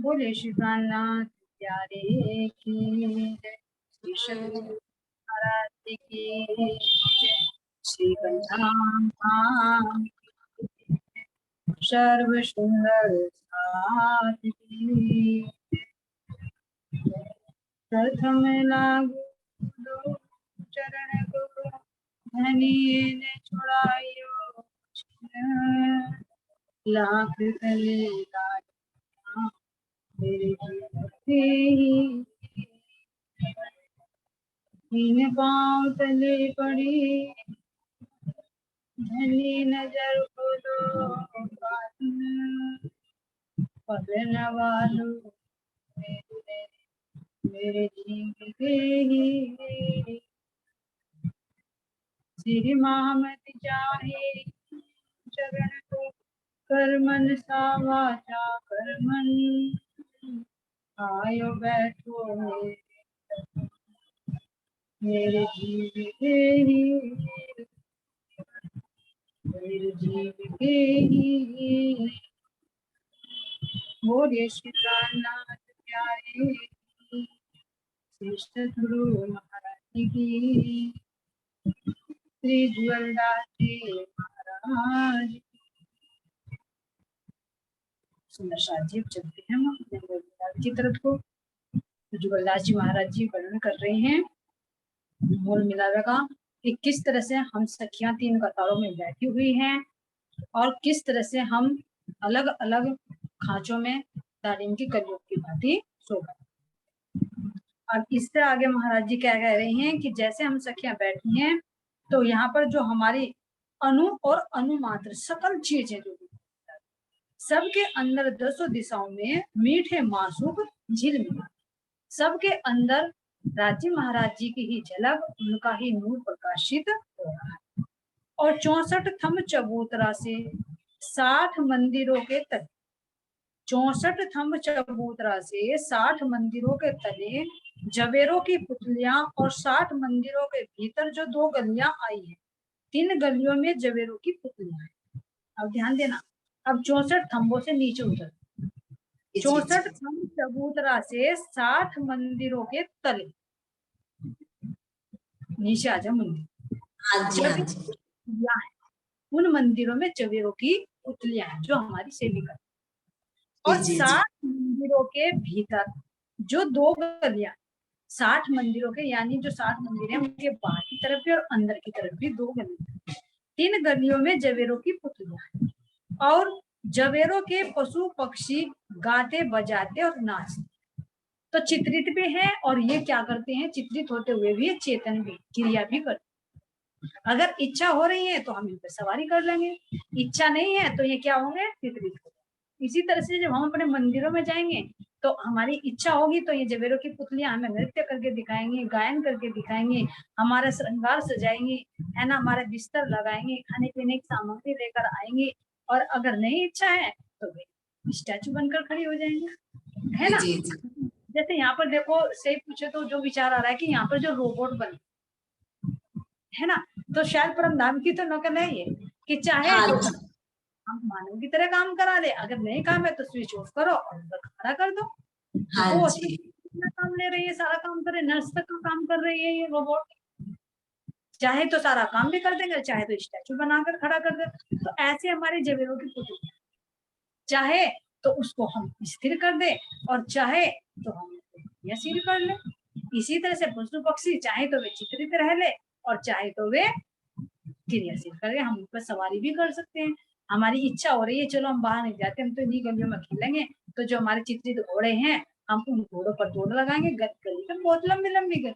बोले श्री प्राणनाथ प्यारे की जय, श्री शंकर महाराज की जय, श्री पंचाम सर्व सुंदर साथ की प्रथम लागू दो चरण को धनिये ने छुड़ायो लाख तले लाया मेरे जीवन तीन पाँव तले पड़ी धनी नजर खोलो पवन वालो मेरे जीव के ही श्री मामति चाहे चरण को कर मन सा वाचा कर मन आयो बैठो मेरे जीव के ही मेरे जीव के ही बोले श्री प्राणनाथ प्यारे श्री गुरु महाराज की श्री जुगलदास जी महाराज सुंदर साजी चलते हैं हम अपने की तरफ को। जुगलदास जी महाराज जी वर्णन कर रहे हैं मोल मिलावे का कि किस तरह से हम सखियां तीन कतारों में बैठी हुई हैं और किस तरह से हम अलग अलग खांचों में दारिम की कलियों की भांति सो गए। अब इससे आगे महाराज जी क्या कह रहे हैं कि जैसे हम सखियां बैठी हैं तो यहाँ पर जो हमारी अणु और अनुमात्र सकल चीजें जो सबके अंदर दसों दिशाओं में मीठे मासूक झिलमिला सबके अंदर राजी महाराज जी की ही झलक उनका ही नूर प्रकाशित हो रहा है। और 64 थंब चबूतरा से 60 मंदिरों के तले 64 थंब चबूतरा से 60 मंदिरों के तले जवेरों की पुतलियां और 60 मंदिरों के भीतर जो 2 गलियां आई है 3 गलियों में जवेरों की पुतलियां हैं। अब ध्यान देना, अब 64 थंबों से नीचे उतर 64 थंब चबूतरा से 60 मंदिरों के तले नीचे आ जाओ मंदिर उन मंदिरों में जवेरों की पुतलियां हैं जो हमारी सेविका और 60 मंदिरों के भीतर जो 2 गलियां 60 मंदिरों के यानी जो 60 मंदिर हैं उनके बाहर की तरफ भी और अंदर की तरफ भी 2 गलियां 3 गलियों में जवेरों की पुतलियां और जवेरों के पशु पक्षी गाते बजाते और नाचते तो चित्रित भी है और ये क्या करते हैं चित्रित होते हुए भी चेतन भी क्रिया भी करते। अगर इच्छा हो रही है तो हम इन पर सवारी कर लेंगे, इच्छा नहीं है तो ये क्या होंगे चित्रित होंगे। इसी तरह से जब हम अपने मंदिरों में जाएंगे तो हमारी इच्छा होगी तो ये जवेरों की पुतलियां हमें नृत्य करके दिखाएंगे, गायन करके दिखाएंगे, हमारा श्रृंगार सजाएंगे, है ना, हमारे बिस्तर लगाएंगे, खाने पीने की सामग्री लेकर आएंगे। और अगर नहीं इच्छा है तो वे स्टैचू बनकर खड़ी हो जाएंगे, है ना। जैसे यहाँ पर देखो से पूछे तो जो विचार आ रहा है कि यहाँ पर जो रोबोट बने है ना तो शायद परम धाम की तो नकल है ये कि चाहे तो हम मानव की तरह काम करा दे, अगर नहीं काम है तो स्विच ऑफ करो और खड़ा कर दो। वो काम ले रही है, सारा काम कर रही है, नर्स तक का काम कर रही है ये रोबोट, चाहे तो सारा काम भी कर देंगे, चाहे तो स्टैचू बनाकर खड़ा कर दे। तो ऐसे हमारे जवेरों की पुतली चाहे तो उसको हम स्थिर कर दे और चाहे तो हम स्थिर कर ले। इसी तरह से पशु पक्षी चाहे तो वे चित्रित रह ले और चाहे तो वे क्रियाशील कर ले, हम उन पर सवारी भी कर सकते हैं। हमारी इच्छा हो रही है चलो हम बाहर नहीं जाते, हम तो इन्हीं गलियों में खेलेंगे, तो जो हमारे चित्रित घोड़े हैं हम उन घोड़ों पर दौड़ लगाएंगे। गली तो बहुत लंबी लंबी गली,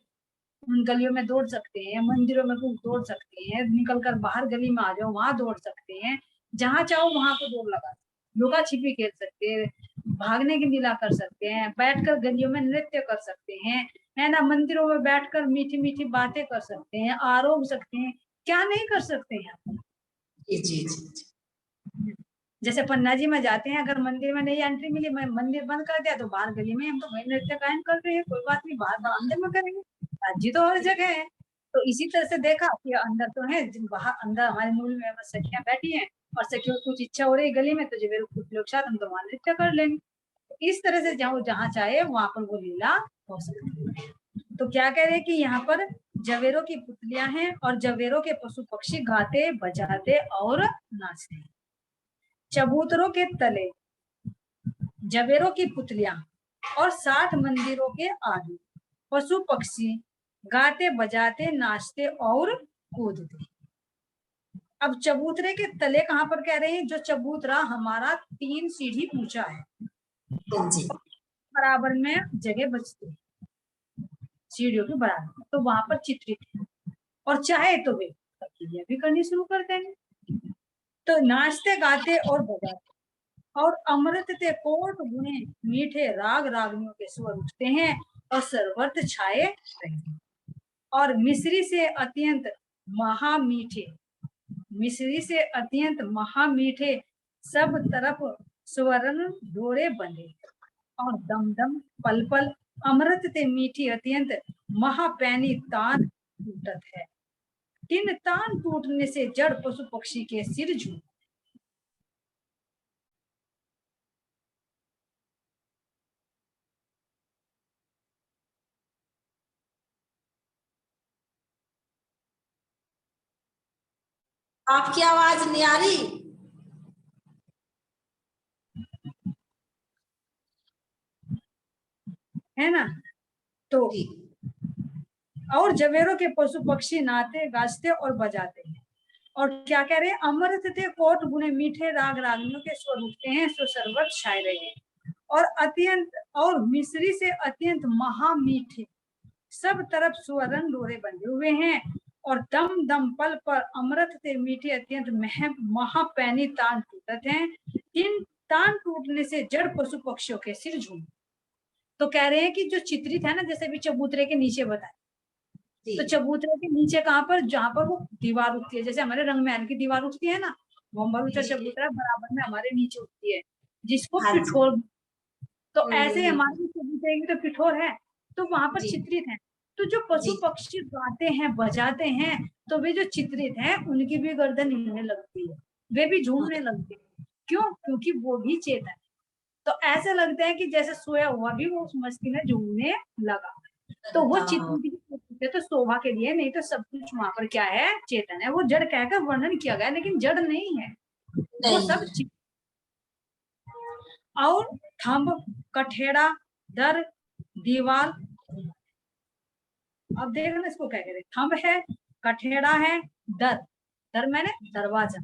उन गलियों में दौड़ सकते हैं, मंदिरों में दौड़ सकते हैं, निकल कर बाहर गली में आ जाओ वहां दौड़ सकते हैं, जहां चाहो वहां को दौड़ लगा, लुका छिपी खेल सकते हैं, भागने की लीला कर सकते हैं, बैठकर गलियों में नृत्य कर सकते हैं, है ना, मंदिरों में बैठकर मीठी मीठी बातें कर सकते हैं, आरोप सकते हैं, क्या नहीं कर सकते हैं। जैसे पन्ना जी में जाते हैं, अगर मंदिर में नहीं एंट्री मिली, मैं मंदिर बंद कर दिया तो बाहर गली में हम तो वही नृत्य गायन कर रहे हैं, कोई बात नहीं, बाहर बरामदे में करेंगे, जी तो हर जगह है। तो इसी तरह से देखा कि अंदर तो है, बाहर अंदर हमारे मूल में सखियां बैठी हैं और सखियों कुछ इच्छा हो रही गली में तो जब कुछ लोग साथ हम तो वहां नृत्य कर लेंगे। इस तरह से जहां चाहे वहां पर वो लीला हो सकती है। तो क्या कह रहे हैं कि यहाँ पर जवेरों की पुतलियां हैं और जवेरों के पशु पक्षी गाते बजाते और नाचते हैं। चबूतरों के तले जवेरों की पुतलियां और 60 मंदिरों के आगे पशु पक्षी गाते बजाते नाचते और कूदते। अब चबूतरे के तले कहाँ पर कह रहे हैं? जो चबूतरा हमारा 3 सीढ़ी ऊंचा है, बराबर में जगह बचती है सीढ़ियों के बराबर, तो वहां पर चित्रित है। और चाहे तो वे प्रक्रिया भी करनी शुरू कर देंगे। तो नाचते गाते और बजाते और अमृत ते कोट गुणे मीठे राग रागनियों के स्वर उठते हैं और सर्वत्र छाए रहेंगे। और मिस्री से अत्यंत महामीठे सब तरफ स्वर्ण डोरे बंधे और दम दम पल पल अमृत ते मीठी अत्यंत महापैनी तान टूटत है। तीन तान टूटने से जड़ पशु पक्षी के सिर झूम। आपकी आवाज नहीं आ रही है ना? तो और जवेरों के पशु पक्षी नाते गाजते और बजाते हैं। और क्या कह रहे हैं? अमृत ते कोट गुने मीठे राग रागनियों के स्वर उठते हैं सो सर्वत्र छाए रहे। और अत्यंत और मिस्री से अत्यंत महामीठे सब तरफ सुवर्ण डोरे बंधे हुए हैं और दम दम पल पर अमृत ते मीठे अत्यंत महापैनी तान टूटते हैं। इन तान टूटने से जड़ पशु पक्षियों के सिर झूम। तो कह रहे हैं कि जो चित्रित है ना, जैसे भी चबूतरे के नीचे बताए, तो चबूतरे के नीचे कहाँ पर? जहाँ पर वो दीवार उठती है, जैसे हमारे रंगमहल की दीवार उठती है ना, वो ऊंचा चबूतरा बराबर में हमारे नीचे उठती है, जिसको पिठोर। तो ऐसे हमारे चबूतरे की तो पिठोर है, तो वहां पर चित्रित है। तो जो पशु पक्षी गाते हैं बजाते हैं, तो वे जो चित्रित है उनकी भी गर्दन हिलने लगती है, वे भी झूमने लगते हैं। क्यों? क्योंकि वो भी चेतन है। तो ऐसे लगता है कि जैसे सोया हुआ भी वो उस मस्ती में झूमने लगा। तो वो चित्रित तो शोभा के लिए, नहीं तो सब कुछ वहां पर क्या है? चेतन है। वो जड़ कहकर वर्णन किया गया, लेकिन जड़ नहीं है, वो सब और थंब कठेड़ा दर दीवार। अब देखना इसको क्या कह रहे? थंब है, कठेड़ा है, दर मैंने दरवाजा,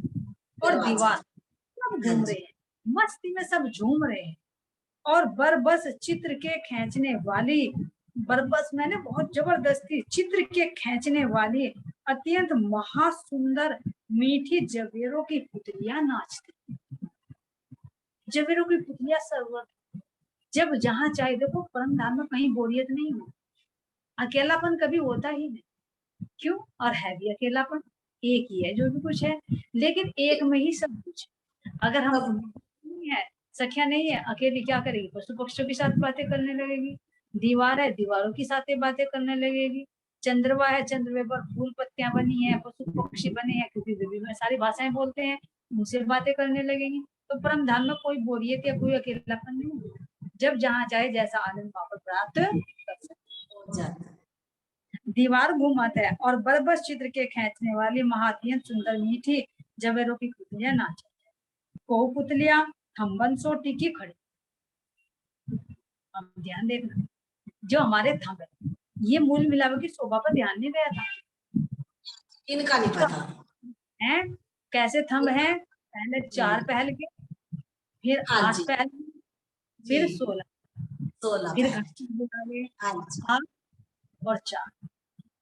और दीवार, सब घूम रहे हैं मस्ती में, सब झूम रहे हैं। और बरबस चित्र के खींचने वाली, बरबस मैंने बहुत जबरदस्ती चित्र के खींचने वाली अत्यंत महासुंदर मीठी जवेरों की पुतलियां नाचती। जवेरों की पुतलियां सर्वर, जब जहां चाहे देखो, परम धाम में कहीं बोरियत नहीं हो, अकेलापन कभी होता ही नहीं। क्यों? और है भी अकेलापन एक ही है जो भी कुछ है, लेकिन एक में ही सब कुछ। अगर हम नहीं है, सखिया नहीं है, अकेली क्या करेगी? पशु पक्षियों के साथ बातें करने लगेगी। दीवार है, दीवारों की साथ बातें करने लगेगी। चंद्रमा है, चंद्रमा पर फूल पत्तियां बनी है, पशु पक्षी बने हैं, क्योंकि वे भी सारी भाषाएं बोलते हैं, उनसे बातें करने लगेगी। तो परम धाम में कोई बोरियत या कोई अकेलापन नहीं होगा। जब जहाँ चाहे जैसा आनंद वहां पर प्राप्त कर सकते हैं। दीवार घूमत है और बरबस चित्र के खींचने वाली महात्यंत सुंदर मीठी जवेरों की पुतलियां नाचत है। को पुतलियां थम्बन सो टिकी खड़ी। अब ध्यान देखना, जो हमारे थंब है, ये मूल मिलावे की शोभा पर ध्यान नहीं गया था, इनका नहीं पता है कैसे थंब है। पहले 4 पहल के, फिर 8 पहल, फिर 16, फिर और 4।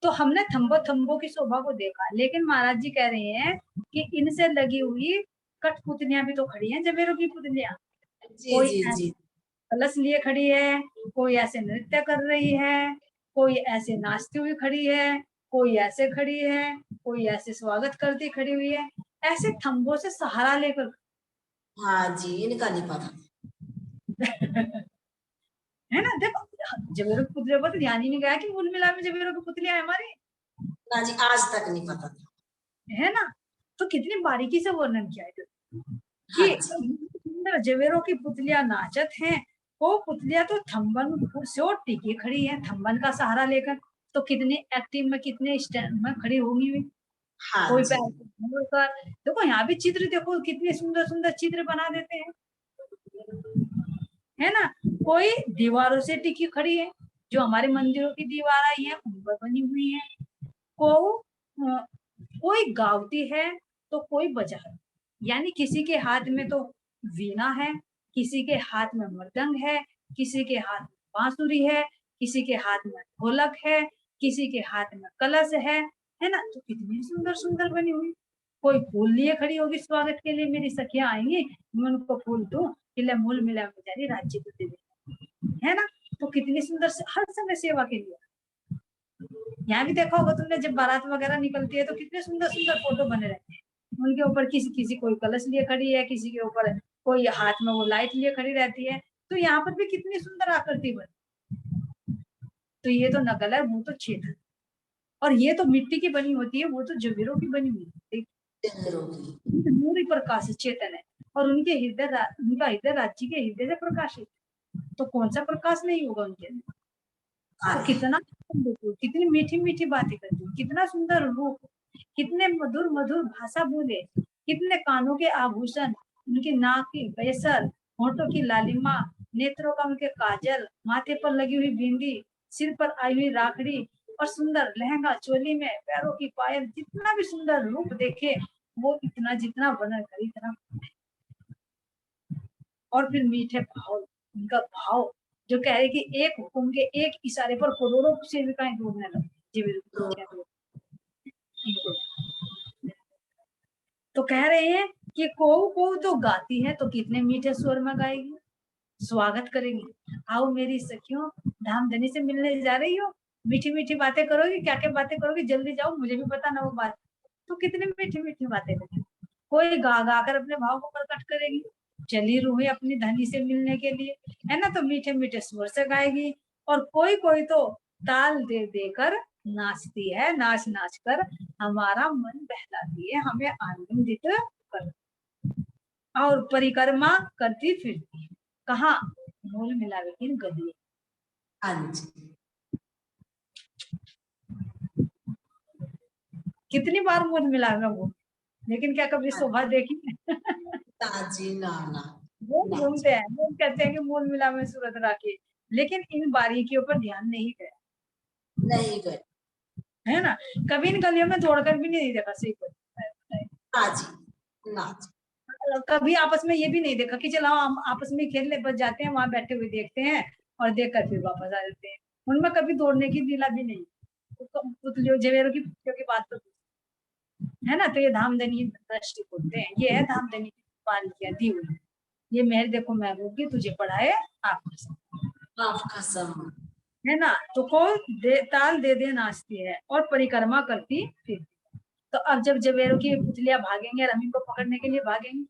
तो हमने थंबों की शोभा को देखा, लेकिन महाराज जी कह रहे हैं कि इनसे लगी हुई कठपुतलियां भी तो खड़ी हैं, जवेरों की पुतलियां। कोई कलश लिए खड़ी है, कोई ऐसे नृत्य कर रही है, कोई ऐसे नाचती हुई खड़ी है, कोई ऐसे खड़ी है, कोई ऐसे स्वागत करती खड़ी हुई है, ऐसे थंबों से सहारा लेकर। हाँ जी, इनका नहीं पता है ना? देखो, जवेरों की पुतलियों पर तो ध्यान ही नहीं गया कि मूल मिला में जवेरों की पुतलियां है हमारी। ना जी, आज तक नहीं पता है ना? तो कितनी बारीकी से वर्णन किया है कि जवेरों की पुतलियां नाचत हैं वो पुतलियां तो थंबन से टिकी खड़ी है, थंबन का सहारा लेकर। तो कितने एक्टिव में, कितने स्टैंड में खड़ी होंगी वे। हाँ कोई जी। पैर को मोड़कर, देखो यहाँ भी चित्र देखो, कितने सुंदर सुंदर चित्र बना देते हैं, है ना। कोई दीवारों से टिकी खड़ी है, जो हमारे मंदिरों की दीवार आई है उन पर बनी हुई है। कोई गावती है तो कोई बजा है, यानी किसी के हाथ में तो वीणा है, किसी के हाथ में मृदंग है, किसी के हाथ में बांसुरी है, किसी के हाथ में ढोलक है, किसी के हाथ में कलश है ना। तो कितनी सुंदर सुंदर बनी हुई। कोई फूल लिए खड़ी होगी स्वागत के लिए, मेरी सखियां आएंगी, मैं उनको फूल दूं कि ले मूल मिला बेचारी राज्य को दे दे, है ना। तो कितनी सुंदर हर समय सेवा के लिए। यहाँ भी देखा होगा तुमने, जब बारात वगैरह निकलती है तो कितने सुंदर सुंदर फोटो बने रहते हैं। उनके ऊपर किसी किसी कोई कलश लिए खड़ी है, किसी के ऊपर कोई हाथ में वो लाइट लिए खड़ी रहती है। तो यहाँ पर भी कितनी सुंदर आकृति बनी। तो ये तो नकल है, वो तो चेतन। और ये तो मिट्टी की बनी होती है, वो तो जबीरों की बनी हुई है। नूरी प्रकाश चेतन है, और उनके हृदय, उनका हृदय राज्य के हृदय से प्रकाशित, तो कौन सा प्रकाश नहीं होगा उनके अंदर। तो कितना, कितनी मीठी मीठी बातें करती है, कितना सुंदर रूप, कितने मधुर मधुर भाषा बोले, कितने कानों के आभूषण, उनकी नाक की बेसर, होठों की लालिमा, नेत्रों का उनके काजल, माथे पर लगी हुई बिंदी, सिर पर आई हुई राखड़ी, और सुंदर लहंगा चोली में पैरों की पायल, जितना भी सुंदर रूप देखे वो इतना, जितना वर्णन करे इतना। और फिर मीठे भाव, उनका भाव जो कह रहे कि एक हुक्म के एक इशारे पर करोड़ों सेविकाएं डूबने लगी। तो कह रहे हैं कि को तो गाती है तो कितने मीठे स्वर में गाएगी, स्वागत करेंगी। आओ मेरी सखियों, धामधनी से मिलने जा रही हो, मीठी मीठी बातें करोगी, क्या क्या बातें करोगी, जल्दी जाओ, मुझे भी पता ना वो बात। तो कितने मीठी मीठी बातें करेगी। कोई गा गा कर अपने भाव को प्रकट करेगी, चली रूहें अपनी धनी से मिलने के लिए, है ना। तो मीठे मीठे स्वर से गाएगी। और कोई कोई तो ताल दे देकर नाचती है, नाच नाच कर हमारा मन बहलाती है, हमें आनंदित कर, और परिक्रमा करती फिरती है। कहा मूल मिलावे की गली। हाँ जी। कितनी बार मूल मिलावे वो, लेकिन क्या कभी शोभा देखी? जी ना ना, लोग घूमते हैं, लोग कहते हैं कि मूल मिला में सूरत राखी, लेकिन इन बारीकियों पर ध्यान नहीं गया, नहीं गए, है ना। कभी इन गलियों में दौड़कर भी नहीं देखा सही को, ना कभी आपस में ये भी नहीं देखा कि चलो हम आपस में खेलने बच जाते हैं, वहां बैठे हुए देखते हैं और देखकर फिर वापस आ जाते हैं। उनमें कभी दौड़ने की लीला भी नहीं। पुतलियों जेवरों की बात तो है ना। तो ये धामधनी दृष्टि बोलते हैं, ये है धामधनी की बालिकियां दी हुई। ये मेहर देखो महबूब की तुझे पढ़ाए आपका सम, है ना। तो कौन ताल दे दे नाचती है और परिक्रमा करती फिर। तो अब जब जवेरों की पुतलियां भागेंगे, रमी को पकड़ने के लिए भागेंगे,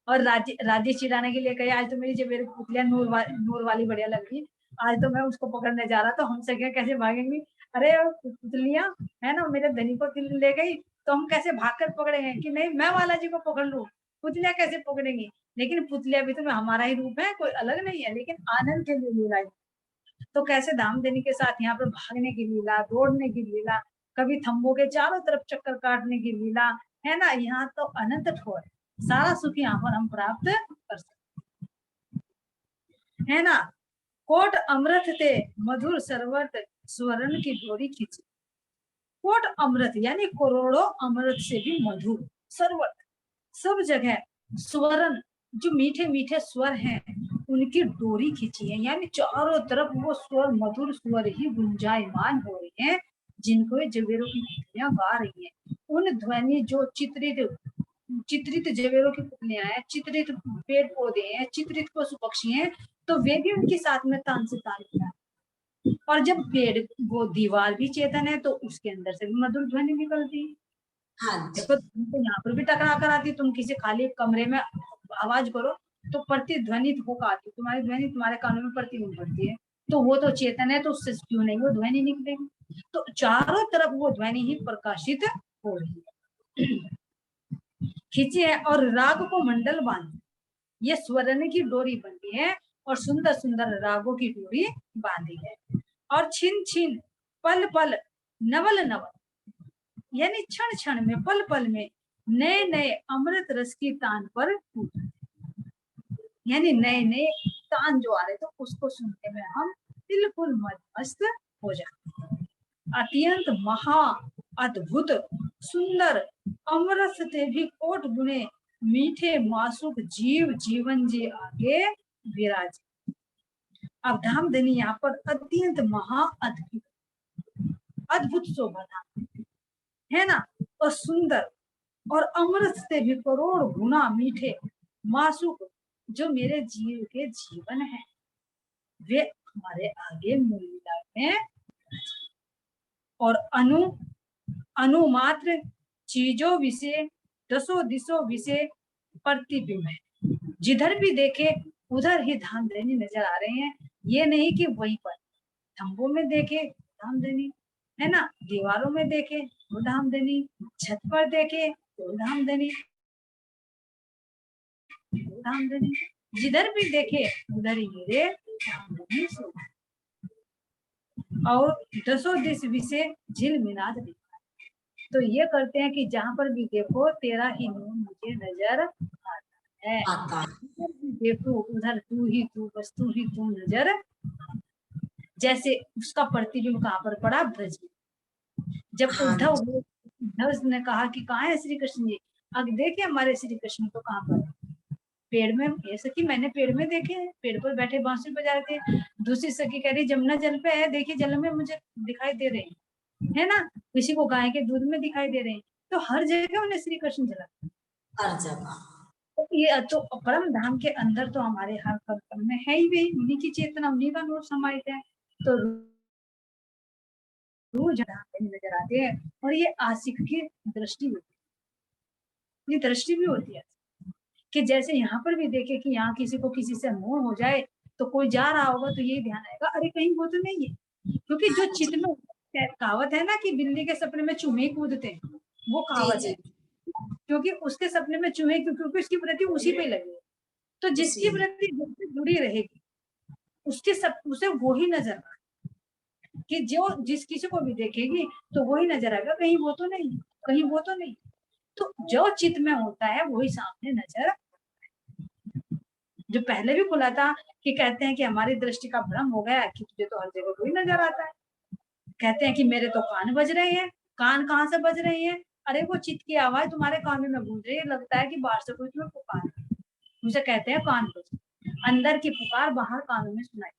और राज्य चिढ़ाने के लिए कहे आज तो मेरी जवेर की पुतलियां नूर वाली बढ़िया लग रही, आज तो मैं उसको पकड़ने जा रहा, तो हम सके कैसे भागेंगे। अरे पुतलियां, है ना, मेरे धनी को ले गई तो हम कैसे भागकर पकड़ेंगे, कि नहीं मैं वाला जी को पकड़ लूं, पुतलियां कैसे पकड़ेंगी। लेकिन पुतलियां भी तो हमारा ही रूप है, कोई अलग नहीं है, लेकिन आनंद के लिए लीला। तो कैसे धामधनी के साथ यहाँ पर भागने की लीला, दौड़ने की लीला, कभी थंबों के चारों तरफ चक्कर काटने की लीला, है ना। यहाँ तो अनंत ठोर है, सारा सुख यहाँ पर हम प्राप्त कर सकते, है ना। कोट अमृत थे मधुर सरवत, स्वर्ण की डोरी खींची। कोट अमृत यानी करोड़ों अमृत से भी मधुर, सरवत, सब जगह स्वर्ण, जो मीठे मीठे स्वर हैं उनकी डोरी खींची है, यानी चारों तरफ वो स्वर, मधुर स्वर ही गुंजायमान हो रहे हैं, जिनको जवेरों की पुतलियां गा रही हैं। उन ध्वनि जो चित्रित जवेरों की पुतलियां हैं, चित्रित पेड़ पौधे हैं, चित्रित पशु पक्षी हैं, तो वे भी उनके साथ में तान से ताल किया। और जब पेड़, वो दीवार भी चेतन है तो उसके अंदर से भी मधुर ध्वनि निकलती है। हाँ देखो तो यहाँ पर भी टकरा कर आती, तुम किसी खाली कमरे में आवाज करो तो प्रतिध्वनि होकर आती, तुम्हारी ध्वनि तुम्हारे कानों में पड़ती है, तो वो तो चेतन है, तो उससे क्यों नहीं वो ध्वनि निकलेगी। तो चारों तरफ वो ध्वनि ही प्रकाशित हो रही है, खींची है, और राग को मंडल बांधी, ये स्वर्ण की डोरी बनती है, और सुंदर सुंदर रागों की डोरी बांधी है। और छिन छिन पल पल नवल नवल, यानी क्षण क्षण में पल पल में नए नए अमृत रस की तान पर, यानी नए नए तान जो आ रहे तो उसको सुनते हुए हम बिल्कुल मस्त हो जाते हैं। अत्यंत महा अद्भुत सुंदर अमृत से भी कोट गुणे मीठे मासूक जीव जीवन जी आगे विराजे। अब धामधनी यहाँ पर अत्यंत महा अद्भुत अद्भुत शोभा धाम है ना, और सुंदर और अमृत से भी करोड़ गुना मीठे मासूक जो मेरे जीव के जीवन है, वे हमारे आगे मूल्य में, और अनुमात्र चीजों विषय दसों दिशों विषय प्रतिबिंब है। जिधर भी देखे उधर ही धामधनी नजर आ रहे हैं। ये नहीं कि वहीं पर खंभों में देखे धामधनी है ना, दीवारों में देखे वो धामधनी, छत पर देखे तो धामधनी, धामधनी जिधर भी देखे उधर ही मेरे धामधनी शोभा। और दसों दिश विषय झिलमिलात दिखा। तो ये करते हैं कि जहां पर भी देखो तेरा ही नूर मुझे नजर आता है, देखो उधर तू ही तू, बस तू ही तू नजर। जैसे उसका प्रतिबिंब कहाँ पर पड़ा, ब्रज में। जब उद्धव ने कहा कि कहाँ है श्री कृष्ण जी, अब देखिए हमारे श्री कृष्ण तो कहाँ पर, पेड़ में। ये सखी मैंने पेड़ में देखे हैं, पेड़ पर बैठे बांसुरी बजा रहे थे। दूसरी सखी कह रही जमुना जल पे है, देखिए जल में मुझे दिखाई दे रहे हैं, है ना, किसी को गाय के दूध में दिखाई दे रहे हैं। तो हर जगह उन्हें श्री कृष्ण जला, हर जगह। तो ये तो परम धाम के अंदर तो हमारे हर कण में है ही, भी उन्हीं की चेतना, उन्हीं का नूर समाहित है। तो रोज नजर आते हैं। और ये आशिक की दृष्टि होती है, ये दृष्टि भी होती है कि जैसे यहाँ पर भी देखे कि यहाँ किसी को किसी से मोह हो जाए तो कोई जा रहा होगा तो यही ध्यान आएगा, अरे कहीं वो तो नहीं है। क्योंकि जो चित्त में कहावत है ना कि बिल्ली के सपने में चूहे कूदते हैं, वो कहावत है। क्योंकि उसके सपने में चूहे, क्योंकि उसकी वृत्ति उसी पे लगी है। तो जिसकी वृत्ति जिससे जुड़ी रहेगी उसके सब उसे वो ही नजर आएगा, कि जो जिस किसी को भी देखेगी तो वही नजर आएगा, कहीं वो तो नहीं, कहीं वो तो नहीं। तो जो चित्त में होता है वही सामने नजर। जो पहले भी बोला था कि कहते हैं कि हमारी दृष्टि का भ्रम हो गया कि तुझे तो हर जगह कोई नजर आता है। कहते हैं कि मेरे तो कान बज रहे हैं, कान कहाँ से बज रही है, अरे वो चित्त की आवाज तुम्हारे कान में गूंज रही है, लगता है कि बाहर से कोई तुम्हें पुकार, मुझे कहते हैं कान बज, अंदर की पुकार बाहर कानों में सुनाई।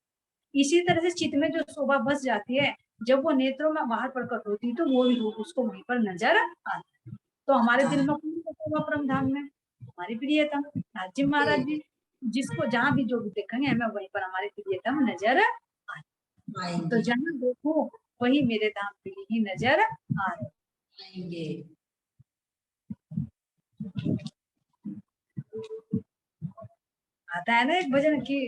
इसी तरह से चित्त में जो शोभा बस जाती है, जब वो नेत्रों में बाहर प्रकट होती है तो वो ही रूप उसको वहीं पर नजर आता है। तो हमारे दिल में कौन शोभा परम धाम में, हमारी प्रियतम नाथ जी महाराज जी, जिसको जहाँ भी जो भी देखेंगे हमें वहीं पर हमारे प्रियतम नजर आए। तो जहाँ देखो वही मेरे धाम पे ही नजर आएंगे। आता है ना एक भजन की,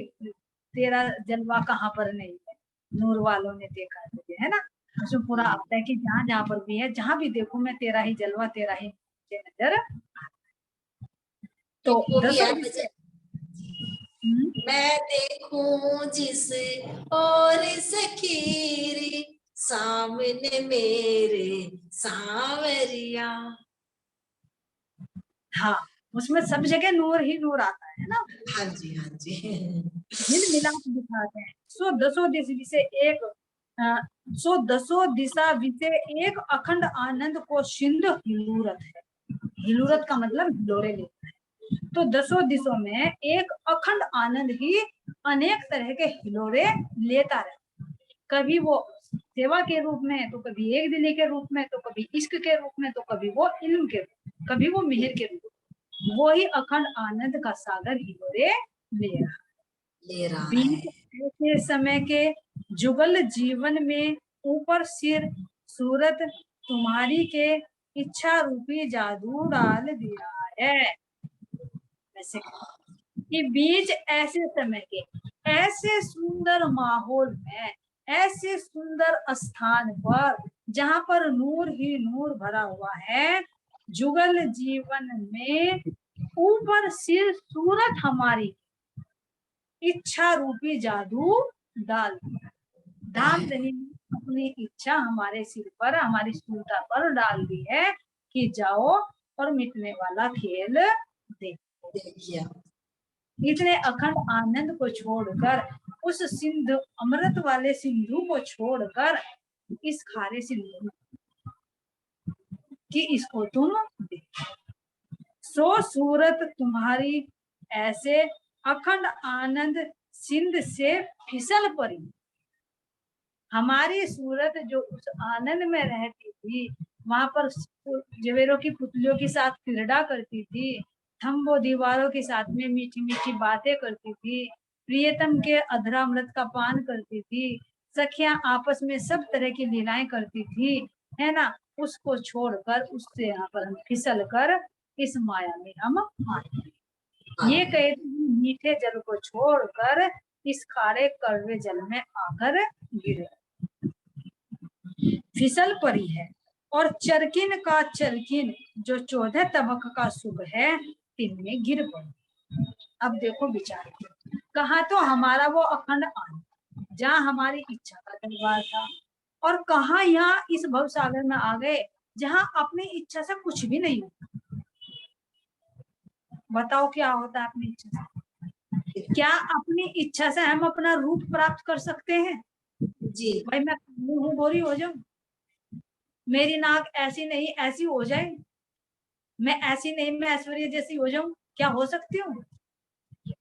तेरा जलवा कहाँ पर नहीं है, नूर वालों ने देखा तुझे, है ना। उसमें पूरा आता है कि जहाँ जहाँ पर भी है, जहाँ भी देखो मैं तेरा ही जलवा, तेरा ही नजर। तो मैं देखूं जिस और सखीरी सामने मेरे सांवरिया। हाँ, उसमें सब जगह नूर ही नूर आता है ना। हाँ जी, हाँ जी। दिल मिलाप दिखाते हैं। सो दसों दिशा एक, सो दसों दिशा विषय एक अखंड आनंद को सिंधु हिलूरत है। हिलूरत का मतलब हिलोरे लेता है। तो दसों दिशों में एक अखंड आनंद ही अनेक तरह के हिलोरे लेता रहता, कभी वो सेवा के रूप में, तो कभी एक दिली के रूप में, तो कभी इश्क के रूप में, तो कभी वो इल्म के रूप में, कभी वो मिहिर के रूप में। वो ही अखंड आनंद का सागर हिलोरे ले रहा है। ऐसे समय के जुगल जीवन में ऊपर सिर सूरत तुम्हारी के इच्छा रूपी जादू डाल दिया है। वैसे कि बीच ऐसे समय के ऐसे सुंदर माहौल में, ऐसे सुंदर स्थान पर जहां पर नूर ही नूर भरा हुआ है, जुगल जीवन में ऊपर सिर सूरत हमारी, इच्छा रूपी जादू डाल दिया। धामधनी ने अपनी इच्छा हमारे सिर पर, हमारी सूता पर डाल दी है कि जाओ और मिटने वाला खेल देखो। देखिए इतने अखंड आनंद को छोड़कर, उस सिंधु अमृत वाले सिंधु को छोड़कर इस खारे सिंधु कि इसको तुम देखो। सो सूरत तुम्हारी ऐसे अखंड आनंद सिंध से फिसल पड़ी। हमारी सूरत जो उस आनंद में रहती थी, वहां पर जवेरों की पुतलियों के साथ क्रीड़ा करती थी, थम्बो दीवारों के साथ में मीठी मीठी बातें करती थी, प्रियतम के अधरामृत का पान करती थी, सखियां आपस में सब तरह की लीलाएं करती थी, है ना। उसको छोड़कर, उससे यहाँ पर हम फिसल कर इस माया में हम आए। ये कहे मीठे जल को छोड़कर इस खारे कड़वे जल में आकर गिरे, फिसल पड़ी है। और चरकिन का चरकिन जो 14 तबक का सुख है, तिनमें गिर पड़ी। अब देखो विचार, कहा तो हमारा वो अखंड आनंद, जहाँ हमारी इच्छा का दरबार था, और कहा यहाँ इस भवसागर में आ गए जहाँ अपनी इच्छा से कुछ भी नहीं होता। बताओ क्या होता है अपनी इच्छा से? क्या अपनी इच्छा से हम अपना रूप प्राप्त कर सकते हैं? जी भाई मैं हूँ गोरी हो जाऊं, मेरी नाक ऐसी नहीं ऐसी हो जाए, मैं ऐसी नहीं मैं ऐश्वर्य जैसी हो जाऊं, क्या हो सकती हूँ?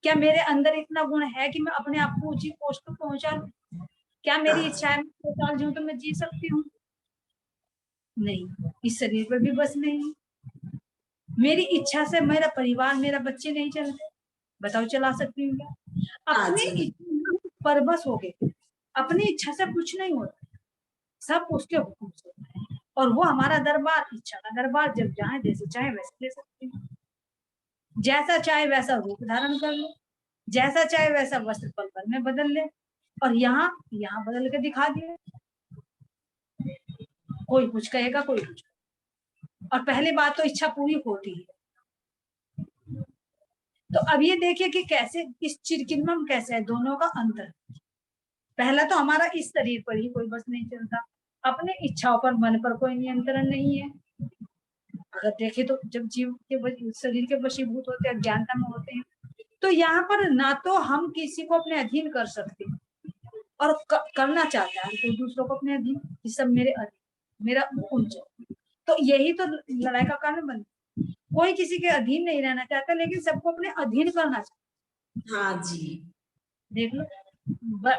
क्या मेरे अंदर इतना गुण है कि मैं अपने आप को ऊंची पोस्ट पर पहुंचा लूं? क्या मेरी इच्छा है मैं 100 साल जीऊं तो मैं जी सकती हूँ? नहीं, इस शरीर पर भी बस नहीं। मेरी इच्छा से मेरा परिवार, मेरा बच्चे नहीं चलते, बताओ चला सकती हूँ क्या? अपनी इच्छा पर बस हो गए, अपनी इच्छा से कुछ नहीं होता, सब उसके हुक्म से होता है। और वो हमारा दरबार, इच्छा का दरबार, जब चाहे जैसे चाहे वैसे ले सकते हैं, जैसा चाहे वैसा रूप धारण कर लो, जैसा चाहे वैसा वस्त्र पल पल में बदल ले, और यहाँ बदल के दिखा दिए। कोई कुछ कहेगा, कोई कुछ। और पहली बात तो इच्छा पूरी होती है। तो अब ये देखिए कि कैसे इस चिरकिन्मम कैसे है, दोनों का अंतर। पहला तो हमारा इस शरीर पर ही कोई बस नहीं चलता, अपने इच्छाओं पर, मन पर कोई नियंत्रण नहीं है। अगर देखे तो जब जीव के शरीर के वशीभूत होते हैं, अज्ञानता में होते हैं, तो यहाँ पर ना तो हम किसी को अपने अधीन कर सकते हैं, और करना चाहता है कोई दूसरों को अपने अधीन, कि सब मेरे अधीन, मेरा हुक्म चले। तो यही तो लड़ाई का कारण बनता है। कोई किसी के अधीन नहीं रहना चाहता, लेकिन सबको अपने अधीन करना चाहता। हाँ जी, देख लो,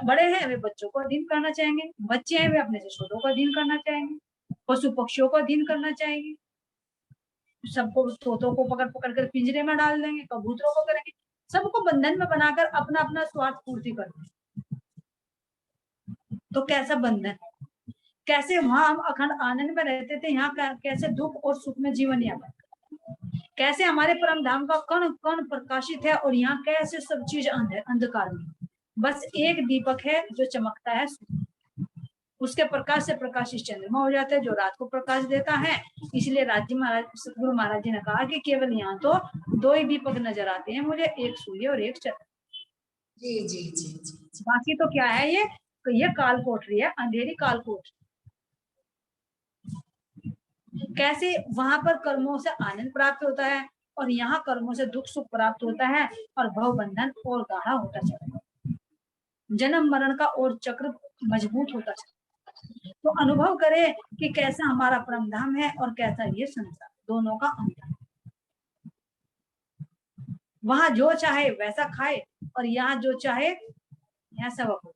बड़े हैं वे बच्चों को अधीन करना चाहेंगे, बच्चे हैं वे अपने से छोटों को अधीन करना चाहेंगे, पशु पक्षियों को अधीन करना चाहेंगे, सबको तोतों को पकड़ पकड़ कर पिंजरे में डाल देंगे, कबूतरों को करेंगे, सबको बंधन में बनाकर अपना अपना स्वार्थ पूर्ति करते। तो कैसा बंधन है? कैसे वहां हम अखंड आनंद में रहते थे, यहाँ कैसे दुख और सुख में जीवन यापन, कैसे हमारे परम धाम का कण कण प्रकाशित है, और यहाँ कैसे सब चीज अंधकार में। बस एक दीपक है जो चमकता है, उसके प्रकाश से प्रकाशित चंद्रमा हो जाता है, जो रात को प्रकाश देता है। इसलिए राज्य महाराज सतगुरु महाराज जी ने कहा कि केवल यहाँ तो 2 ही दीपक नजर आते हैं मुझे, एक सूर्य और एक चंद्र। जी जी जी जी। बाकी तो क्या है, ये काल कोठरी है, अंधेरी काल कोठरी। कैसे वहां पर कर्मों से आनंद प्राप्त होता है, और यहाँ कर्मों से दुख सुख प्राप्त होता है, और भव बंधन और गाढ़ा होता चलता है, जन्म मरण का और चक्र मजबूत होता चलता है। तो अनुभव करे कि कैसा हमारा परम धाम है और कैसा ये संसार, दोनों का अंतर। वहां जो चाहे वैसा खाए, और यहाँ जो चाहे यहाँ सब हो।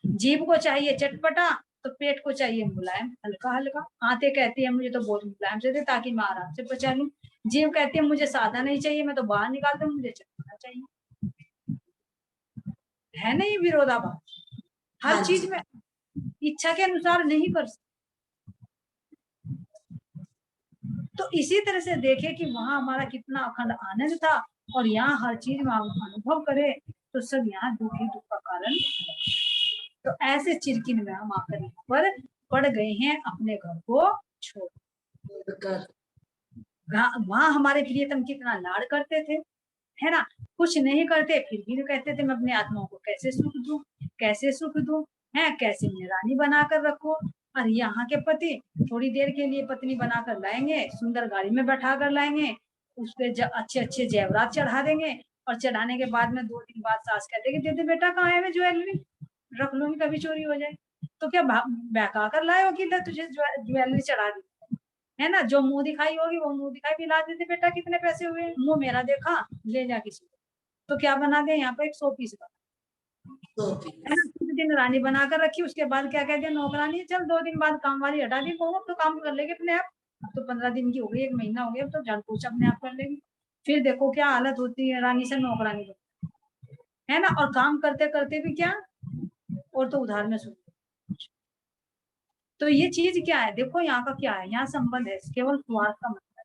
जीभ को चाहिए चटपटा, तो पेट को चाहिए मुलायम, हल्का हल्का। आंतें कहती है मुझे तो बहुत मुलायम से दे ताकि मैं आराम से पचा लूं। जीभ कहती है मुझे सादा नहीं चाहिए, मैं तो बाहर निकाल दूं, मुझे चटपटा चाहिए। है नहीं विरोधाभास? हर चीज में इच्छा के अनुसार नहीं कर सकते। तो इसी तरह से देखे कि वहां हमारा कितना अखंड आनंद था, और यहाँ हर चीज में अनुभव करे तो सब यहाँ दुख ही दुख का कारण है। तो ऐसे चिरकिन में हम आकर यहाँ पर पड़ गए हैं, अपने घर को छोड़। वहां हमारे प्रियतम कितना लाड़ करते थे, है ना। कुछ नहीं करते फिर भी कहते थे मैं अपनी आत्माओं को कैसे सुख दूं, कैसे सुख दूं, है कैसे मैं रानी बनाकर रखो। और यहाँ के पति थोड़ी देर के लिए पत्नी बनाकर लाएंगे, सुंदर गाड़ी में बैठा कर लाएंगे, उस पर अच्छे अच्छे जेवरात चढ़ा देंगे, और चढ़ाने के बाद में 2 दिन बाद सास कहते कि दीदी बेटा कहाँ है, मैं ज्वेलरी रख लूंगी कभी चोरी हो जाए। तो क्या बहका कर लाए हो कि तुझे ज्वेलरी चढ़ा दी, है ना। जो मुंह दिखाई होगी वो मुंह दिखाई भी ला देते, बेटा कितने पैसे हुए, मुंह मेरा देखा ले जा किसी को। तो क्या बना दे यहाँ पर 100 पीस का, है ना। कुछ दिन रानी बनाकर रखी, उसके बाद क्या कहते हैं नौकरानी, चल 2 दिन बाद काम वाली हटा दी, वो तो काम कर लेगी अपने आप। अब तो 15 दिन की हो गई, 1 महीना हो गया, अब तो झाड़ पोछा अपने आप कर लेगी। फिर देखो क्या हालत होती है, रानी से नौकरानी, है ना। और काम करते करते भी क्या, और तो उधार में सुन। तो ये चीज क्या है, देखो यहाँ का क्या है, यहाँ संबंध है केवल स्वार्थ का मतलब।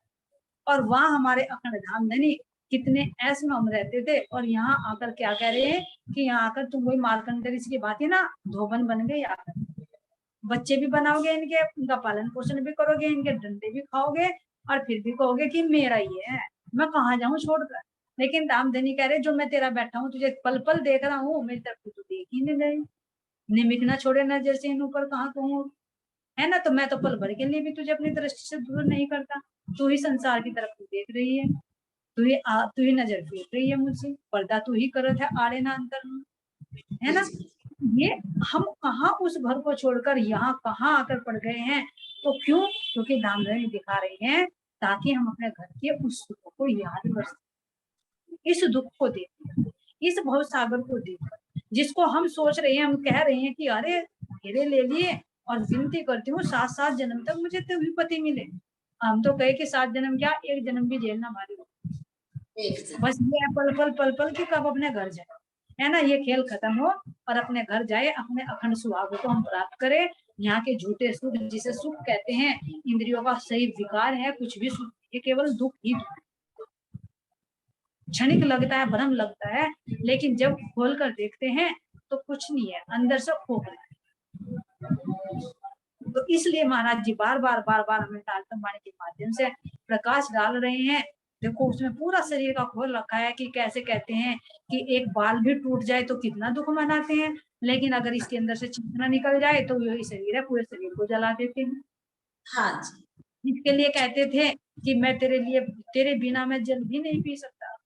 और वहां हमारे अखंड धाम धनी कितने ऐसे में हम रहते थे, और यहाँ आकर क्या कह रहे हैं कि यहाँ आकर तुम वही मार्कंड ऋषि की बात है ना, धोबन बन गए आकर। बच्चे भी बनाओगे इनके, उनका पालन पोषण भी करोगे, इनके डंडे भी खाओगे, और फिर भी कहोगे कि मेरा ही है, मैं कहाँ जाऊं छोड़कर। लेकिन धामधनी कह रहे जो मैं तेरा बैठा हूँ, तुझे पल पल देख रहा हूँ, मेरी तरफ तो देख ही नहीं रही, निमिक ना छोड़े नजर से इन ऊपर कहाँ कहूँ, है ना। तो मैं तो पल भर के लिए भी तुझे अपनी दृष्टि से दूर नहीं करता, तू ही संसार की तरफ तू देख रही है, तू ही नजर फेर रही है मुझसे, पर्दा तू ही करत है आड़े ना अंतर में, है ना। ये हम कहाँ उस घर को छोड़कर यहाँ कहाँ आकर पड़ गए हैं, तो क्यों, क्योंकि धामधनी दिखा रहे हैं ताकि हम अपने घर के उस सुख को याद कर सकें, इस दुख को देख, इस भव सागर को देखकर, जिसको हम सोच रहे हैं, हम कह रहे हैं कि अरे घेरे ले लिए, और विनती करती हूँ 7-7 जन्म तक मुझे तभी पति मिले। हम तो कहे कि 7 जन्म क्या, 1 जन्म भी झेलना भारी हो, बस ये पल पल पल पल की कब अपने घर जाए, है ना। ये खेल खत्म हो और अपने घर जाए, अपने अखंड सुहाग को हम प्राप्त करें। यहाँ के झूठे सुख, जिसे सुख कहते हैं, इंद्रियों का सही विकार है, कुछ भी सुख, ये केवल दुख ही दुख, क्षणिक लगता है, भ्रम लगता है, लेकिन जब खोल कर देखते हैं तो कुछ नहीं है, अंदर से खोखला है। तो इसलिए महाराज जी बार बार हमें तारतम वाणी के माध्यम से प्रकाश डाल रहे हैं। देखो उसमें पूरा शरीर का खोल रखा है कि कैसे कहते हैं कि एक बाल भी टूट जाए तो कितना दुख मनाते हैं, लेकिन अगर इसके अंदर से चेतना निकल जाए तो यही शरीर है, पूरे शरीर को जला देते हैं। हाँ जी। इसके लिए कहते थे कि मैं तेरे बिना मैं जल भी नहीं पी सकता,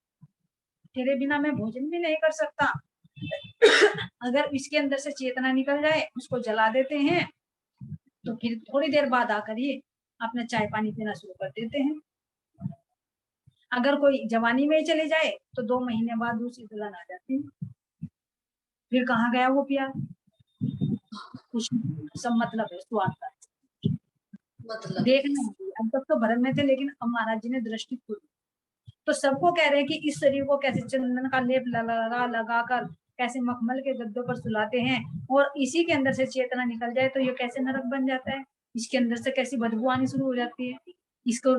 तेरे बिना मैं भोजन भी नहीं कर सकता। अगर इसके अंदर से चेतना निकल जाए, उसको जला देते हैं, तो फिर थोड़ी देर बाद आकर ही अपना चाय पानी पीना शुरू कर देते हैं। अगर कोई जवानी में ही चले जाए तो 2 महीने बाद दूसरी दुल्हन आ जाती है, फिर कहाँ गया वो प्यार, कुछ सब मतलब है स्वाद का, मतलब देखना। अब तक तो भरम में थे, लेकिन अब महाराज जी ने दृष्टि खोली, तो सबको कह रहे हैं कि इस शरीर को कैसे चंदन का लेप लगा कर कैसे मखमल के गद्दों पर सुलाते हैं, और इसी के अंदर से चेतना निकल जाए तो ये कैसे नरक बन जाता है, इसके अंदर से कैसी बदबू आनी शुरू हो जाती है। इसको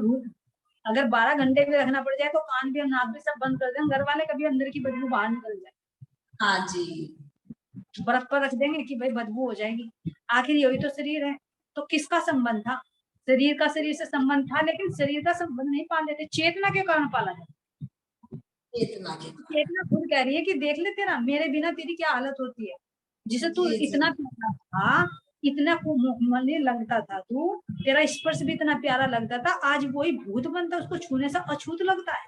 अगर 12 घंटे भी रखना पड़ जाए तो कान भी और नाक भी सब बंद कर दें, घर वाले कभी अंदर की बदबू बाहर निकल जाए, हाँ जी, बर्फ पर रख देंगे कि भाई बदबू हो जाएगी। आखिर यही तो शरीर है, तो किसका संबंध था, शरीर का शरीर से संबंध था, लेकिन शरीर का संबंध नहीं पाल लेते, चेतना के कारण पाला जाता। चेतना खुद कह रही है कि देख ले तेरा, मेरे बिना तेरी क्या हालत होती है, जिसे तू इतना प्यारा था, इतना कोमल लगता था, तू तेरा स्पर्श भी इतना प्यारा लगता था, आज वही भूत बनता, उसको छूने से अछूत लगता है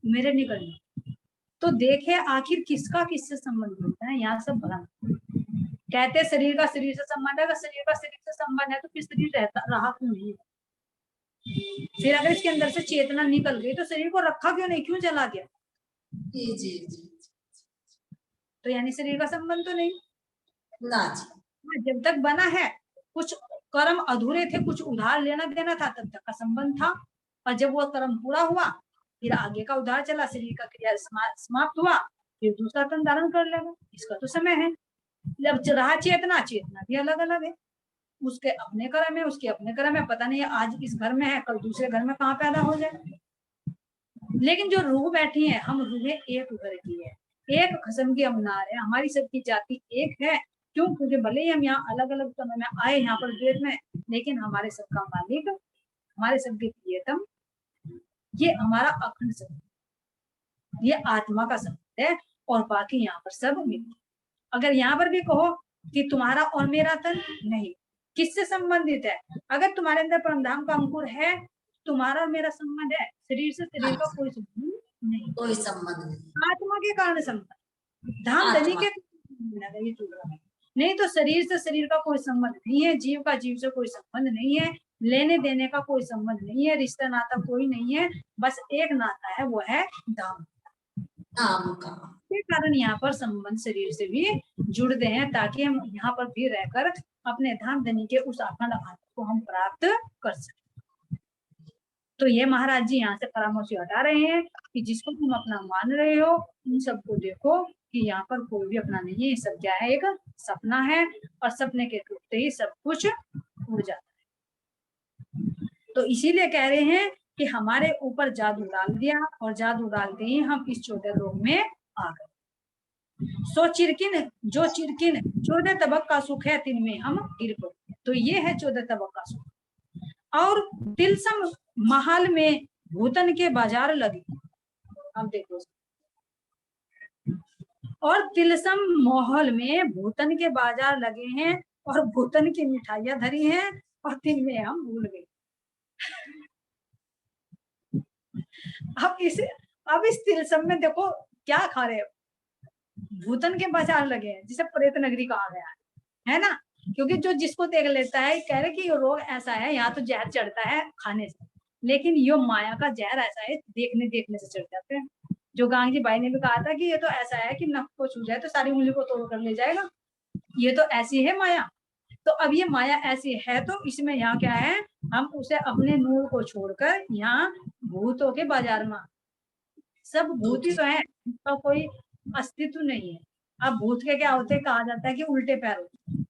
मेरे निकलने। तो देखे आखिर किसका किससे संबंध होता है, यहाँ सब भ्रम। कहते शरीर का शरीर से संबंध है, अगर शरीर का शरीर से संबंध है तो फिर शरीर रहा क्यों नहीं, फिर अगर इसके अंदर से चेतना निकल गई तो शरीर को रखा क्यों नहीं, क्यों जला दिया। जी। तो यानी शरीर का संबंध तो नहीं ना जी। जब तक बना है, कुछ कर्म अधूरे थे, कुछ उधार लेना देना था, तब तक का संबंध था, और जब वो कर्म पूरा हुआ फिर आगे का उधार चला, शरीर का क्रिया समाप्त हुआ, फिर दूसरा तन धारण कर लेगा, इसका तो समय है। जब रहा चेतना, चेतना भी अलग अलग है, उसके अपने कर्म है, उसके अपने कर्म है, पता नहीं आज इस घर में है कल दूसरे घर में कहाँ पैदा हो जाए। लेकिन जो रूह बैठी है, हम रूहें एक घर की है, एक खसम की अमनार है, हमारी सबकी जाति एक है। क्यों, क्योंकि भले ही हम यहाँ अलग अलग समय में आए यहाँ पर देश में, लेकिन हमारे सबका मालिक, हमारे सबके प्रियतम, ये हमारा अखंड सब। ये आत्मा का संबंध है, और बाकी यहाँ पर सब मित्र। अगर यहाँ पर भी कहो कि तुम्हारा और मेरा तन, नहीं, किससे संबंधित है? अगर तुम्हारे अंदर परमधाम का अंकुर है, तुम्हारा और मेरा संबंध है, शरीर से शरीर का कोई संबंध नहीं, कोई संबंध नहीं, आत्मा के कारण संबंध, धाम धनी के ये टूट रहा है। नहीं तो शरीर से शरीर का कोई संबंध नहीं है, जीव का जीव से कोई संबंध नहीं है, लेने देने का कोई संबंध नहीं है, रिश्ता नाता कोई नहीं है, बस एक नाता है, वो है धाम का। के कारण यहाँ पर संबंध शरीर से भी जुड़ते हैं, ताकि हम यहाँ पर भी रहकर अपने धाम धनी के उस अखंड आत्मा को हम प्राप्त कर सके। तो ये महाराज जी यहाँ से परामर्श हटा रहे हैं कि जिसको तुम अपना मान रहे हो, उन सबको देखो कि यहाँ पर कोई भी अपना नहीं है, ये सब क्या है, एक सपना है, और सपने के टूटते ही सब कुछ उड़ जाता है। तो इसीलिए कह रहे हैं कि हमारे ऊपर जादू डाल दिया, और जादू डालते ही हम इस 14 लोक में आ गए। सो चिरकिन जो चिरकिन 14 तबक का सुख है, तिन में हम गिर पड़े। तो ये है 14 तबक का सुख। और तिलसम महल में भूतन के बाजार लगे, अब देखो, और तिलसम महल में भूतन के बाजार लगे हैं, और भूतन की मिठाइयां धरी हैं, और तिन में हम भूल गए। अब इस तिलसम में देखो क्या खा रहे हो, भूतन के बाजार लगे हैं, जिसे प्रेत नगरी कहा गया है ना, क्योंकि जो जिसको देख लेता है कह रहे कि ये रोग ऐसा है, यहाँ तो जहर चढ़ता है खाने से, लेकिन यो माया का जहर ऐसा है, देखने देखने से चढ़ जाते हैं। जो गांधी भाई ने भी कहा था कि ये तो ऐसा है कि नख को छू जाए तो सारी उंगली को तोड़ कर ले जाएगा, ये तो ऐसी है माया। तो अब ये माया ऐसी है, तो इसमें यहाँ क्या है, हम उसे अपने नूर को छोड़कर यहाँ भूतों के बाजार में, सब भूत ही तो है, इसका कोई अस्तित्व नहीं है। अब भूत के क्या होते हैं, कहा जाता है कि उल्टे पैर होते हैं,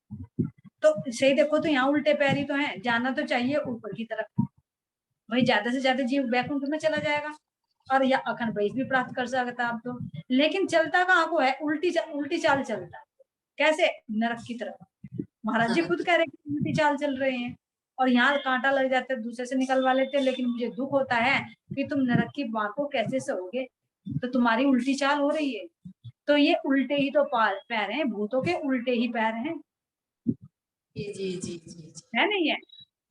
तो सही देखो तो यहाँ उल्टे पैर ही तो है, जाना तो चाहिए ऊपर की तरफ, वही ज्यादा से ज्यादा जीव वैकुंठ में चला जाएगा, और या अखंड वैश भी प्राप्त कर सकता आप तो, लेकिन चलता कहाँ को है, उल्टी चाल चलता है। कैसे? नरक की तरफ। महाराज जी खुद कह रहे हैं उल्टी चाल चल रहे हैं, और यहाँ कांटा लग जाता है, दूसरे से निकलवा लेते हैं, लेकिन मुझे दुख होता है कि तुम नरक की बात को कैसे सहोगे, तो तुम्हारी उल्टी चाल हो रही है। तो ये उल्टे ही तो पैर हैं, भूतों के उल्टे ही पैर हैं। जी जी जी जी है नहीं है?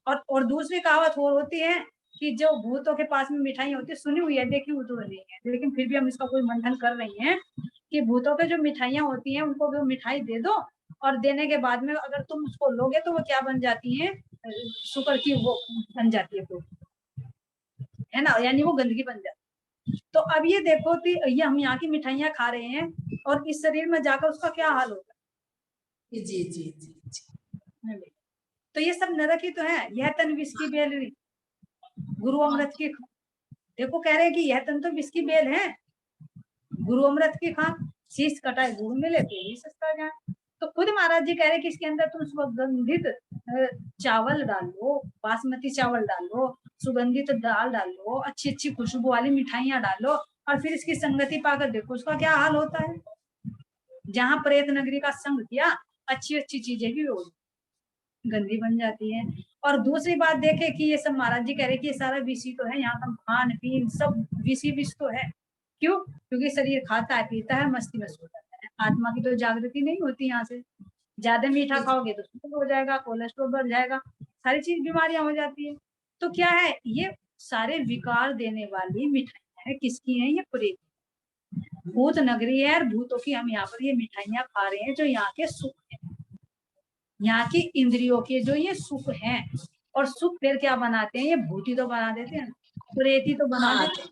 और दूसरी कहावत और होती है कि जो भूतों के पास में मिठाई होती है, सुनी हुई है, देखी हुई तो नहीं है, लेकिन फिर भी हम इसका कोई मंथन कर रही हैं कि भूतों के जो मिठाइयां होती हैं, उनको वो मिठाई दे दो, और देने के बाद में अगर तुम उसको लोगे तो वो क्या बन जाती है, शुक्र की वो बन जाती है ना, यानी वो गंदगी बन जाती है। तो अब ये देखो कि ये हम यहाँ की मिठाइयां खा रहे हैं, और इस शरीर में जाकर उसका क्या हाल होगा। जी जी जी जी। तो ये सब नरक ही तो है। यह तन विष की बेल, गुरु अमृत की, देखो कह रहे कि यह तन तो विष की बेल है, गुरु अमृत की खा, शीश कटाए गुरु मिले तो ही सस्ता जाए। तो खुद महाराज जी कह रहे कि इसके अंदर तुम सुगंधित चावल डालो, बासमती चावल डालो, सुगंधित दाल डालो, अच्छी अच्छी खुशबू वाली मिठाइयां डालो, और फिर इसकी संगति पाकर देखो उसका क्या हाल होता है। जहां प्रेत नगरी का संग किया, अच्छी अच्छी चीजें भी हो गंदी बन जाती है। और दूसरी बात देखे कि ये सब महाराज जी कह रहे कि ये सारा विषी तो है, यहाँ का खान पीन सब विषी विष तो है। क्यों? क्योंकि शरीर खाता है, पीता है, मस्ती में सो जाता है, आत्मा की तो जागृति नहीं होती। यहाँ से ज्यादा मीठा खाओगे तो शुगर हो जाएगा, कोलेस्ट्रॉल बढ़ जाएगा, सारी चीज बीमारियां हो जाती है। तो क्या है, ये सारे विकार देने वाली मिठाइयां है, किसकी है, ये प्रेत भूत नगरी है, और भूतों की हम यहाँ पर ये मिठाइयां खा रहे हैं, जो यहाँ के सुख है, यहाँ की इंद्रियों के जो ये सुख हैं। और सुख फिर क्या बनाते हैं, ये भूती तो बना देते हैं, प्रेती तो बना देते हैं।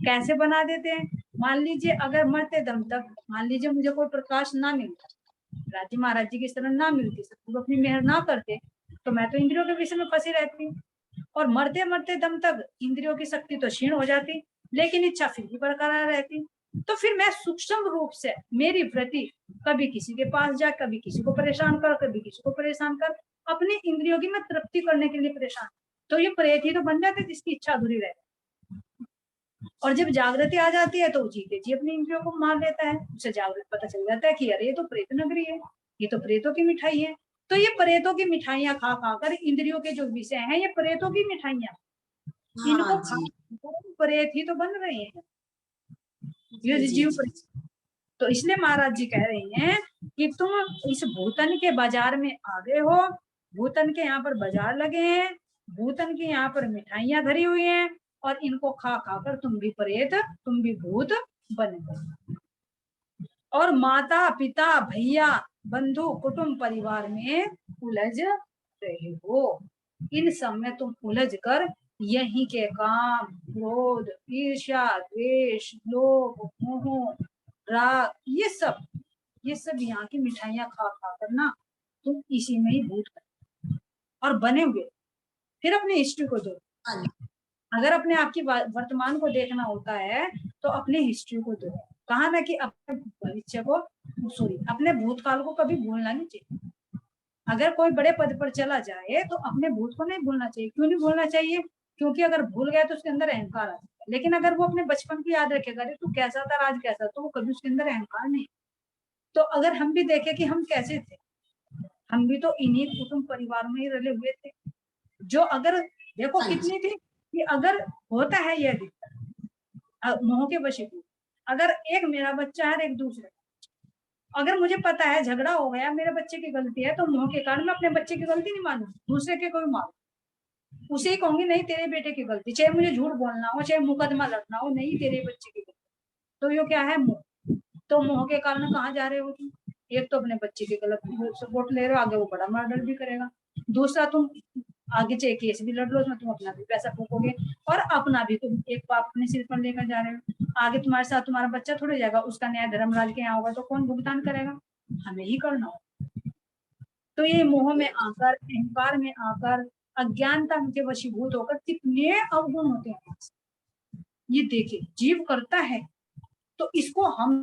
कैसे बना देते हैं? मान लीजिए अगर मरते दम तक, मान लीजिए मुझे कोई प्रकाश ना मिलता, राजी महाराज जी की तरह ना मिलती, सब अपनी मेहर ना करते, तो मैं तो इंद्रियों के विषय में फंसी रहती, और मरते मरते दम तक इंद्रियों की शक्ति तो क्षीण हो जाती, लेकिन इच्छा फिर भी बरकरार रहती। तो फिर मैं सूक्ष्म रूप से, मेरी वृत्ति कभी किसी के पास जा, कभी किसी को परेशान कर, कभी किसी को परेशान कर, अपनी इंद्रियों की मैं तृप्ति करने के लिए परेशान। तो ये प्रेत ही तो बन जाते जिसकी इच्छा अधूरी रहती। और जब जागृति आ जाती है तो जीते जी अपनी इंद्रियों को मार लेता है, उसे जागृत पता चल जाता है कि अरे ये तो प्रेत नगरी है, ये तो प्रेतों की मिठाई है। तो ये प्रेतों की मिठाइयां खा खाकर इंद्रियों के जो विषय हैं, ये प्रेतों की मिठाइयां, इनको खा प्रेत ही तो बन रहे हैं। ये जी, जीव जी, तो इसलिए महाराज जी कह रहे हैं कि तुम इस भूतन के बाजार में आ गए हो, भूतन के यहाँ पर बाजार लगे हैं, भूतन के यहाँ पर मिठाइयां धरी हुई हैं, और इनको खा खा कर तुम भी प्रेत, तुम भी भूत बन गए, और माता पिता भैया बंधु कुटुंब परिवार में उलझ रहे हो। इन सब में तुम उलझ कर यही के काम, क्रोध, ईर्ष्या, द्वेष, लोभ, मोह, राग, ये सब यहाँ की मिठाइयां खा खा कर ना तुम इसी में ही भूत कर और बने हुए। फिर अपनी हिस्ट्री को दो, हाँ, अगर अपने आप की वर्तमान को देखना होता है तो अपने हिस्ट्री को दो। कहा ना कि अपने भविष्य को, सॉरी, अपने भूतकाल को कभी भूलना नहीं चाहिए। अगर कोई बड़े पद पर चला जाए तो अपने भूत को नहीं भूलना चाहिए। क्यों नहीं भूलना चाहिए? क्योंकि अगर भूल गया तो उसके अंदर अहंकार आ जाता है। लेकिन अगर वो अपने बचपन की याद रखेगा, अरे तू कैसा था, आज कैसा, तो वो कभी उसके अंदर अहंकार नहीं। तो अगर हम भी देखें कि हम कैसे थे, हम भी तो इन्हीं कुटुंब परिवार में ही रले हुए थे, जो अगर देखो कितनी थी कि अगर होता है यह दिक्कत मोह के वशीभूत, अगर एक मेरा बच्चा है एक दूसरे, अगर मुझे पता है झगड़ा हो गया, मेरे बच्चे की गलती है, तो मोह के कारण मैं अपने बच्चे की गलती नहीं मानू, दूसरे के कोई मानू, उसे ही कहूंगी नहीं तेरे बेटे की गलती, चाहे मुझे झूठ बोलना हो, चाहे मुकदमा लड़ना हो, नहीं तेरे बच्चे की गलती। तो ये क्या है? मोह। तो मोह के कारण कहाँ जा रहे हो तुम? एक तो अपने बच्चे की गलत सपोर्ट ले रहे हो, आगे वो बड़ा मर्डर भी करेगा। दूसरा तुम आगे चाहे केस भी लड़ लो, उसमें तुम अपना भी पैसा फूकोगे, और अपना भी तुम एक पाप अपने सिर पर लेकर जा रहे हो। आगे तुम्हारे साथ तुम्हारा बच्चा थोड़े जाएगा, उसका न्याय धर्मराज के यहाँ होगा तो कौन भुगतान करेगा? हमें ही करना होगा। तो ये मोह में आकर, अहंकार में आकर, अज्ञानता के वशीभूत होकर कितने अवगुण होते हैं। ये देखिए जीव करता है, तो इसको हम